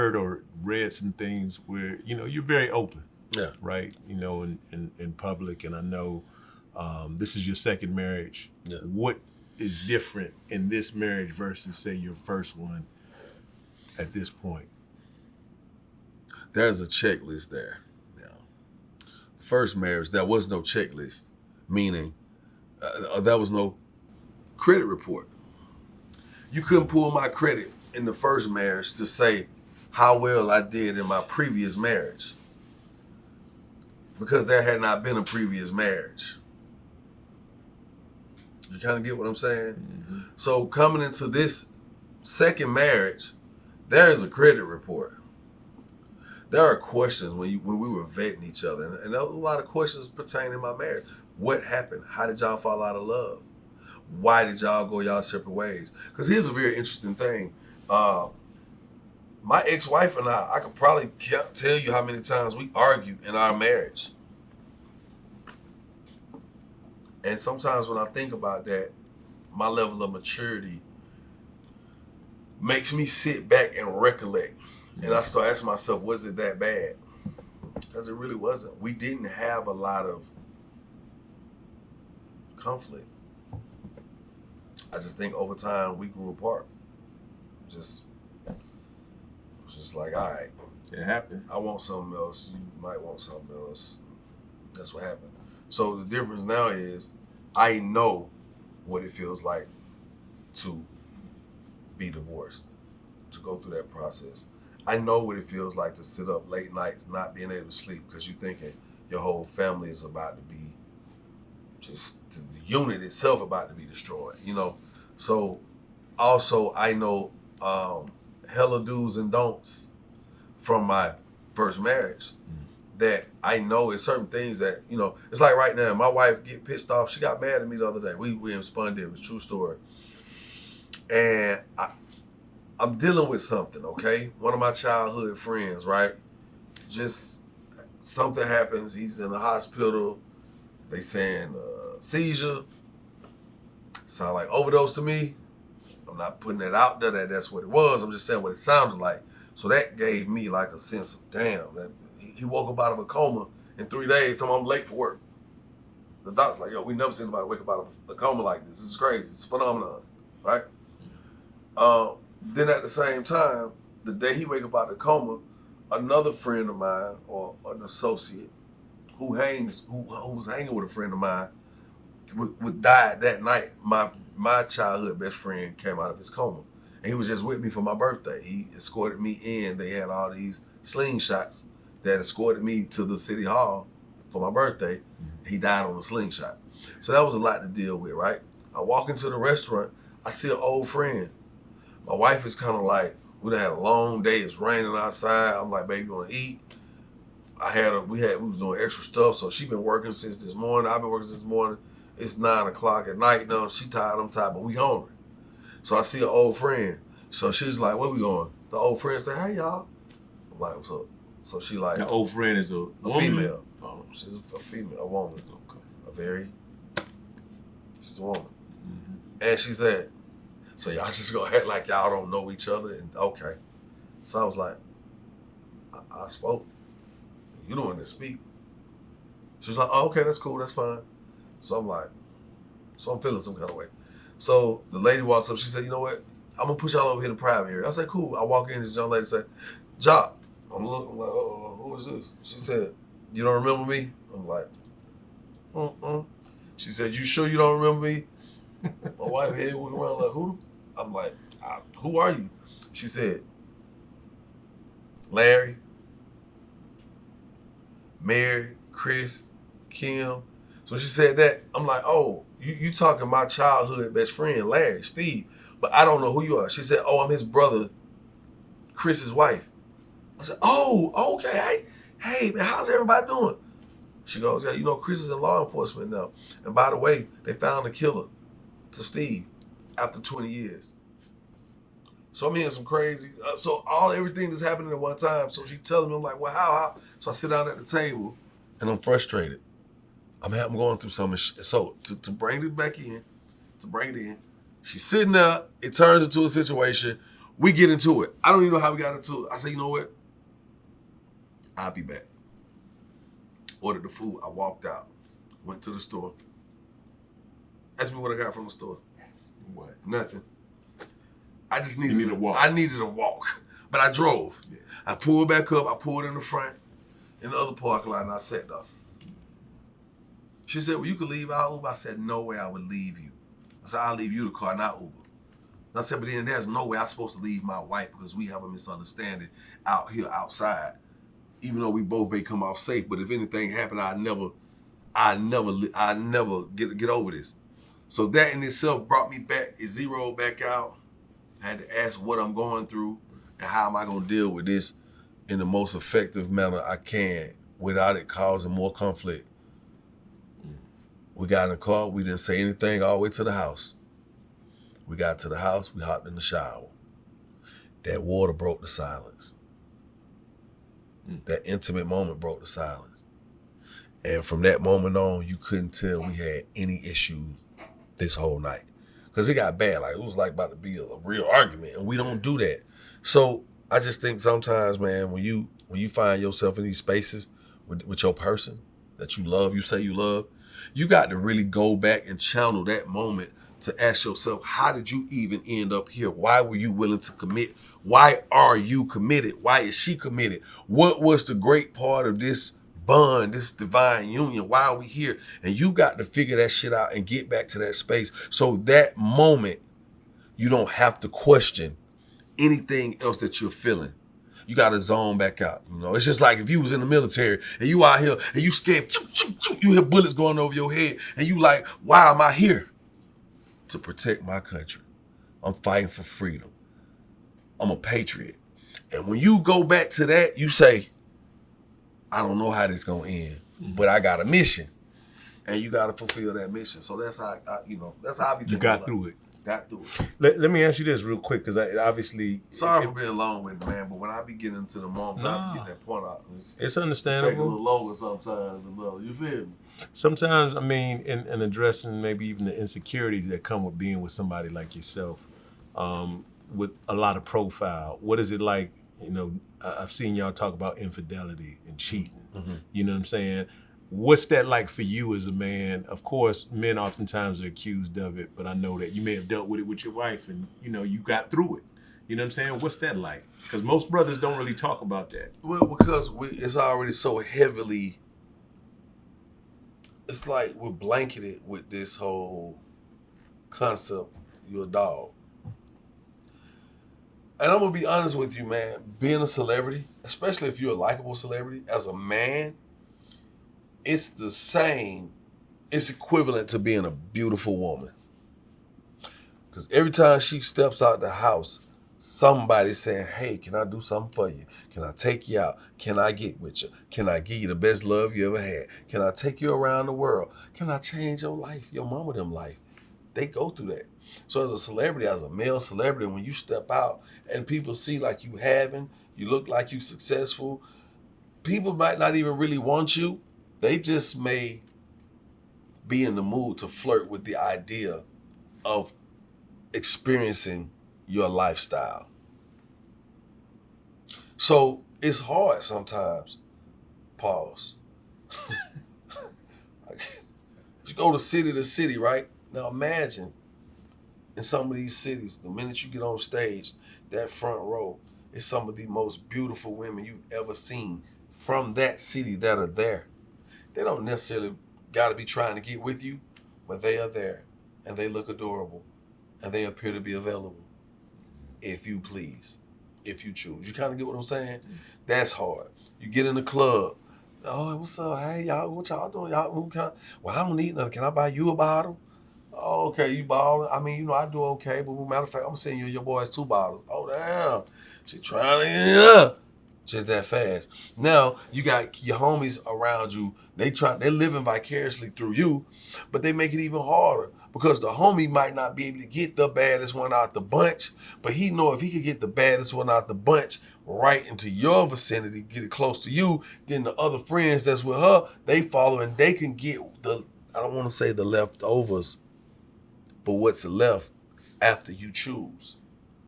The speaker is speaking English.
heard or read some things where, you're very open. Yeah. Right? In public, and I know this is your second marriage. Yeah. What is different in this marriage versus, say, your first one at this point? There's a checklist there. The first marriage, there was no checklist, meaning there was no credit report. You couldn't pull my credit in the first marriage to say how well I did in my previous marriage, because there had not been a previous marriage. You kind of get what I'm saying? Mm-hmm. So coming into this second marriage, there is a credit report. There are questions when we were vetting each other, and there was a lot of questions pertaining to my marriage. What happened? How did y'all fall out of love? Why did y'all go y'all separate ways? Because here's a very interesting thing. My ex-wife and I could probably tell you how many times we argued in our marriage. And sometimes when I think about that, my level of maturity makes me sit back and recollect. And I start asking myself, was it that bad? Because it really wasn't. We didn't have a lot of conflict. I just think over time we grew apart. Just like, all right. It happened. I want something else. You might want something else. That's what happened. So the difference now is I know what it feels like to be divorced, to go through that process. I know what it feels like to sit up late nights not being able to sleep because you're thinking your whole family is about to be just the unit itself about to be destroyed, So also I know hella do's and don'ts from my first marriage that I know is certain things that, it's like right now, my wife get pissed off. She got mad at me the other day. We in spun it. It was a true story. And I'm dealing with something, okay? One of my childhood friends, right? Just something happens. He's in the hospital. They saying seizure. Sound like overdose to me. I'm not putting it out there that that's what it was. I'm just saying what it sounded like. So that gave me like a sense of, damn, that he woke up out of a coma in 3 days. Told me I'm late for work. The doctor's like, yo, we never seen anybody wake up out of a coma like this. This is crazy. It's a phenomenon, right? Then at the same time, the day he wake up out of the coma, another friend of mine or an associate who was hanging with a friend of mine would die that night. My childhood best friend came out of his coma. And he was just with me for my birthday. He escorted me in. They had all these slingshots that escorted me to the city hall for my birthday. He died on a slingshot. So that was a lot to deal with, right? I walk into the restaurant. I see an old friend. My wife is kind of like, we done had a long day. It's raining outside. I'm like, baby, you want to eat? We was doing extra stuff. So she been working since this morning. I've been working since this morning. It's 9 o'clock at night now. She tired, I'm tired, but we hungry. So I see an old friend. So she's like, where we going? The old friend said, hey, y'all. I'm like, what's up? So she like. The old friend is a female. Oh. She's a female, a woman. Okay. She's a woman. Mm-hmm. And she said, so y'all just gonna act like y'all don't know each other? And okay. So I was like, I spoke. You don't want to speak. She was like, oh, okay, that's cool, that's fine. So I'm like, I'm feeling some kind of way. So the lady walks up, she said, you know what? I'm gonna push y'all over here in the private area. I said, cool. I walk in, this young lady said, Jock. I'm like, oh, who is this? She said, you don't remember me? I'm like, She said, you sure you don't remember me? My wife head went around like, who? I'm like, who are you? She said, Larry, Mary, Chris, Kim. So she said that. I'm like, oh, you talking my childhood best friend, Larry, Steve, but I don't know who you are. She said, oh, I'm his brother, Chris's wife. I said, oh, okay. Hey, man, how's everybody doing? She goes, yeah, Chris is in law enforcement now. And by the way, they found the killer to Steve after 20 years. So I'm hearing some crazy, so everything that's happening at one time. So she telling me, I'm like, well, how? So I sit down at the table and I'm frustrated. I'm going through something. So to bring it in, she's sitting there, it turns into a situation We get into it. I don't even know how we got into it. I say, you know what? I'll be back. Ordered the food. I walked out. Went to the store. Ask me what I got from the store. What? Nothing. I just needed to walk. I needed a walk. But I drove. Yeah. I pulled back up. I pulled in the front, in the other parking lot, and I sat down. She said, well, you could leave our Uber. I said, no way I would leave you. I said, I'll leave you the car, not Uber. I said, but then there's no way I'm supposed to leave my wife because we have a misunderstanding out here outside. Even though we both may come off safe, but if anything happened, I never get over this. So that in itself brought me back. It zeroed back out. I had to ask what I'm going through and how am I going to deal with this in the most effective manner I can without it causing more conflict. We got in the car. We didn't say anything all the way to the house. We got to the house. We hopped in the shower. That water broke the silence. That intimate moment broke the silence. And from that moment on, you couldn't tell we had any issues this whole night. Because it got bad. Like, it was like about to be a real argument, and we don't do that. So I just think sometimes, man, when you find yourself in these spaces with your person that you love, you say you love, you got to really go back and channel that moment to ask yourself, how did you even end up here? Why were you willing to commit? Why are you committed? Why is she committed? What was the great part of this bond, this divine union? Why are we here? And you got to figure that shit out and get back to that space. So that moment, you don't have to question anything else that you're feeling. You got to zone back out. You know, it's just like if you was in the military and you out here and you scared, you hear bullets going over your head and you like, why am I here? To protect my country. I'm fighting for freedom. I'm a patriot. And when you go back to that, you say, I don't know how this gonna end, but I got a mission. And you gotta fulfill that mission. So that's how that's how I be thinking. You got through it. Got through it. Let me ask you this real quick, because obviously... Sorry for being long-winded, man, but when I be getting into the moments, I be getting that point out. It's Take a understandable. little longer sometimes, but you feel me? Sometimes, I mean, in addressing maybe even the insecurities that come with being with somebody like yourself, with a lot of profile, what is it like? You know, I've seen y'all talk about infidelity and cheating. Mm-hmm. You know what I'm saying? What's that like for you as a man? Of course, men oftentimes are accused of it, but I know that you may have dealt with it with your wife and, you know, you got through it. You know what I'm saying? What's that like? Because most brothers don't really talk about that. Well, because it's already so heavily, it's like we're blanketed with this whole concept, you're a dog. And I'm going to be honest with you, man, being a celebrity, especially if you're a likable celebrity, as a man, it's the same, it's equivalent to being a beautiful woman. Because every time she steps out the house, somebody's saying, hey, can I do something for you? Can I take you out? Can I get with you? Can I give you the best love you ever had? Can I take you around the world? Can I change your life, your mama them life? They go through that. So as a celebrity, as a male celebrity, when you step out and people see like you having, you look like you successful, people might not even really want you. They just may be in the mood to flirt with the idea of experiencing your lifestyle. So it's hard sometimes. Pause. You go to city, right? Now imagine in some of these cities, the minute you get on stage, that front row is some of the most beautiful women you've ever seen from that city that are there. They don't necessarily got to be trying to get with you, but they are there and they look adorable and they appear to be available. If you please, if you choose. You kind of get what I'm saying? That's hard. You get in the club. Oh, what's up? Hey, y'all, what y'all doing? Y'all, well, I don't need nothing. Can I buy you a bottle? Oh, okay, you balling. I mean, I do okay, but matter of fact, I'm sending you and your boys 2 bottles. Oh, damn. She trying to get up. Just that fast. Now, you got your homies around you. They're living vicariously through you, but they make it even harder because the homie might not be able to get the baddest one out the bunch, but he know if he could get the baddest one out the bunch right into your vicinity, get it close to you, then the other friends that's with her, they follow and they can get I don't want to say the leftovers, but what's left after you choose.